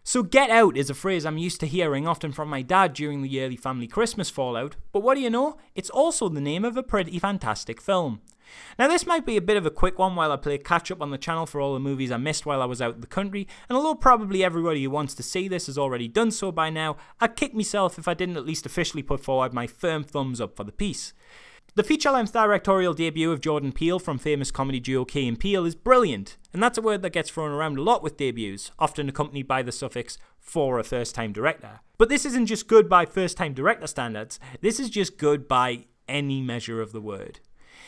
So get out is a phrase I'm used to hearing often from my dad during the yearly family Christmas fallout, but what do you know, it's also the name of a pretty fantastic film. Now this might be a bit of a quick one while I play catch up on the channel for all the movies I missed while I was out of the country, and although probably everybody who wants to see this has already done so by now, I'd kick myself if I didn't at least officially put forward my firm thumbs up for the piece. The feature-length directorial debut of Jordan Peele from famous comedy duo Key and Peele is brilliant, and that's a word that gets thrown around a lot with debuts, often accompanied by the suffix for a first-time director. But this isn't just good by first-time director standards, this is just good by any measure of the word.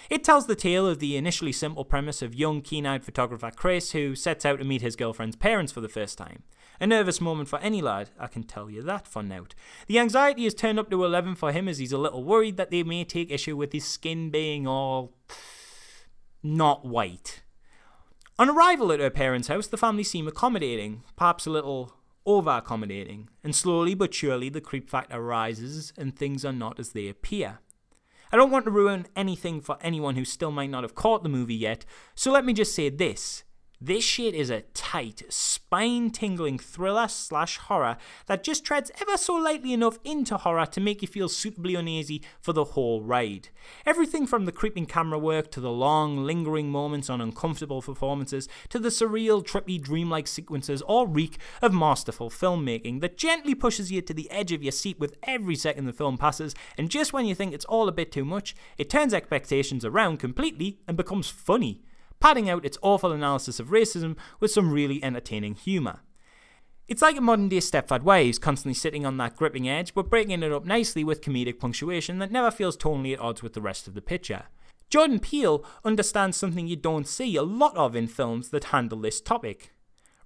It tells the tale of the initially simple premise of young, keen-eyed photographer Chris who sets out to meet his girlfriend's parents for the first time. A nervous moment for any lad, I can tell you that for nout. The anxiety is turned up to 11 for him as he's a little worried that they may take issue with his skin being all not white. On arrival at her parents' house, the family seem accommodating, perhaps a little over-accommodating, and slowly but surely the creep factor rises and things are not as they appear. I don't want to ruin anything for anyone who still might not have caught the movie yet, so let me just say this. This shit is a tight, spine-tingling thriller/horror that just treads ever so lightly enough into horror to make you feel suitably uneasy for the whole ride. Everything from the creeping camera work to the long, lingering moments on uncomfortable performances to the surreal, trippy, dreamlike sequences all reek of masterful filmmaking that gently pushes you to the edge of your seat with every second the film passes, and just when you think it's all a bit too much, it turns expectations around completely and becomes funny, padding out its awful analysis of racism with some really entertaining humour. It's like a modern day Stepford Wives, constantly sitting on that gripping edge but breaking it up nicely with comedic punctuation that never feels tonally at odds with the rest of the picture. Jordan Peele understands something you don't see a lot of in films that handle this topic.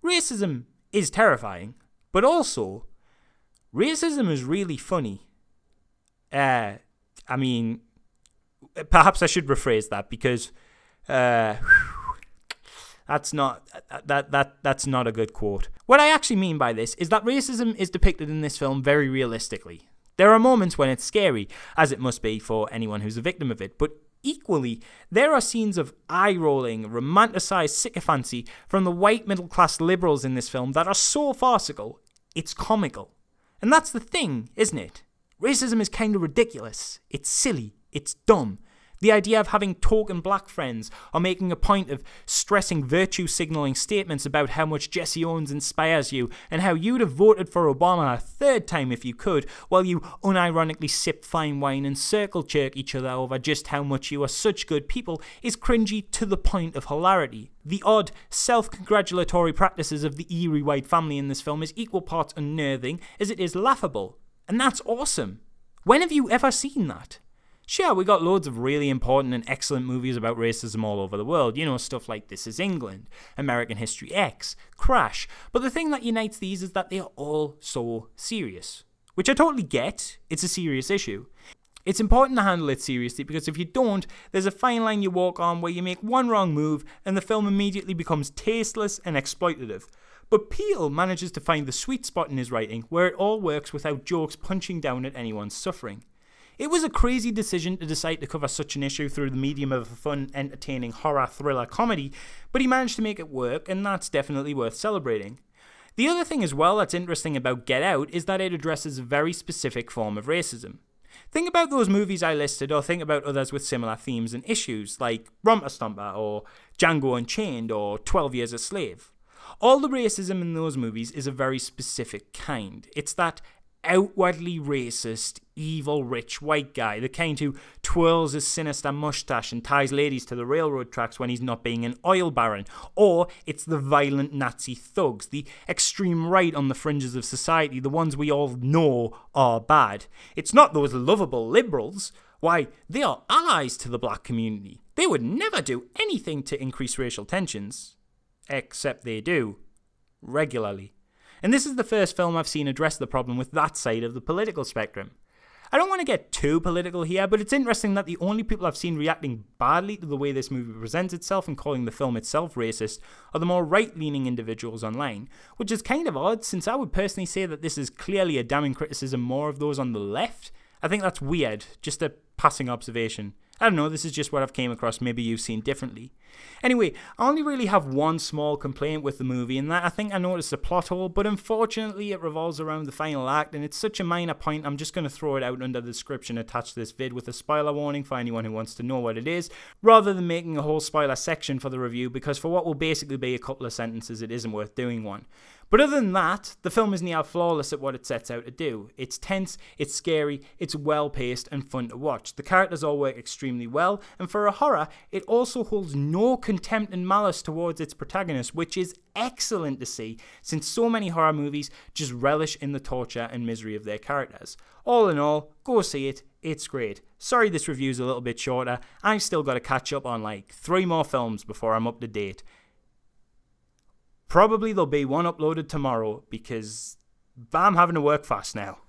Racism is terrifying, but also, racism is really funny. I mean, perhaps I should rephrase that because that's not a good quote. What I actually mean by this is that racism is depicted in this film very realistically. There are moments when it's scary, as it must be for anyone who's a victim of it, but equally, there are scenes of eye-rolling, romanticised sycophancy from the white middle-class liberals in this film that are so farcical, it's comical. And that's the thing, isn't it? Racism is kind of ridiculous, it's silly, it's dumb. The idea of having token black friends or making a point of stressing virtue signalling statements about how much Jesse Owens inspires you and how you'd have voted for Obama a third time if you could, while you unironically sip fine wine and circle jerk each other over just how much you are such good people is cringy to the point of hilarity. The odd, self-congratulatory practices of the eerie white family in this film is equal parts unnerving as it is laughable. And that's awesome. When have you ever seen that? Sure, we got loads of really important and excellent movies about racism all over the world, you know, stuff like This Is England, American History X, Crash, but the thing that unites these is that they are all so serious. Which I totally get, it's a serious issue. It's important to handle it seriously because if you don't, there's a fine line you walk on where you make one wrong move and the film immediately becomes tasteless and exploitative. But Peele manages to find the sweet spot in his writing where it all works without jokes punching down at anyone's suffering. It was a crazy decision to decide to cover such an issue through the medium of a fun, entertaining horror thriller comedy, but he managed to make it work, and that's definitely worth celebrating. The other thing as well that's interesting about Get Out is that it addresses a very specific form of racism. Think about those movies I listed, or think about others with similar themes and issues, like Romper Stomper, or Django Unchained, or 12 Years a Slave. All the racism in those movies is a very specific kind. It's that outwardly racist, evil, rich white guy, the kind who twirls his sinister mustache and ties ladies to the railroad tracks when he's not being an oil baron. Or it's the violent Nazi thugs, the extreme right on the fringes of society, the ones we all know are bad. It's not those lovable liberals. Why, they are allies to the black community. They would never do anything to increase racial tensions. Except they do. Regularly. And this is the first film I've seen address the problem with that side of the political spectrum. I don't want to get too political here, but it's interesting that the only people I've seen reacting badly to the way this movie presents itself and calling the film itself racist are the more right-leaning individuals online, which is kind of odd since I would personally say that this is clearly a damning criticism more of those on the left. I think that's weird, just a passing observation. I don't know, this is just what I've came across, maybe you've seen differently. Anyway, I only really have one small complaint with the movie, and that I think I noticed a plot hole, but unfortunately it revolves around the final act, and it's such a minor point, I'm just going to throw it out under the description attached to this vid with a spoiler warning for anyone who wants to know what it is, rather than making a whole spoiler section for the review, because for what will basically be a couple of sentences, it isn't worth doing one. But other than that, the film is near flawless at what it sets out to do. It's tense, it's scary, it's well paced and fun to watch. The characters all work extremely well, and for a horror, it also holds no contempt and malice towards its protagonist, which is excellent to see, since so many horror movies just relish in the torture and misery of their characters. All in all, go see it, it's great. Sorry this review's a little bit shorter, I've still got to catch up on like 3 more films before I'm up to date. Probably there'll be one uploaded tomorrow because I'm having to work fast now.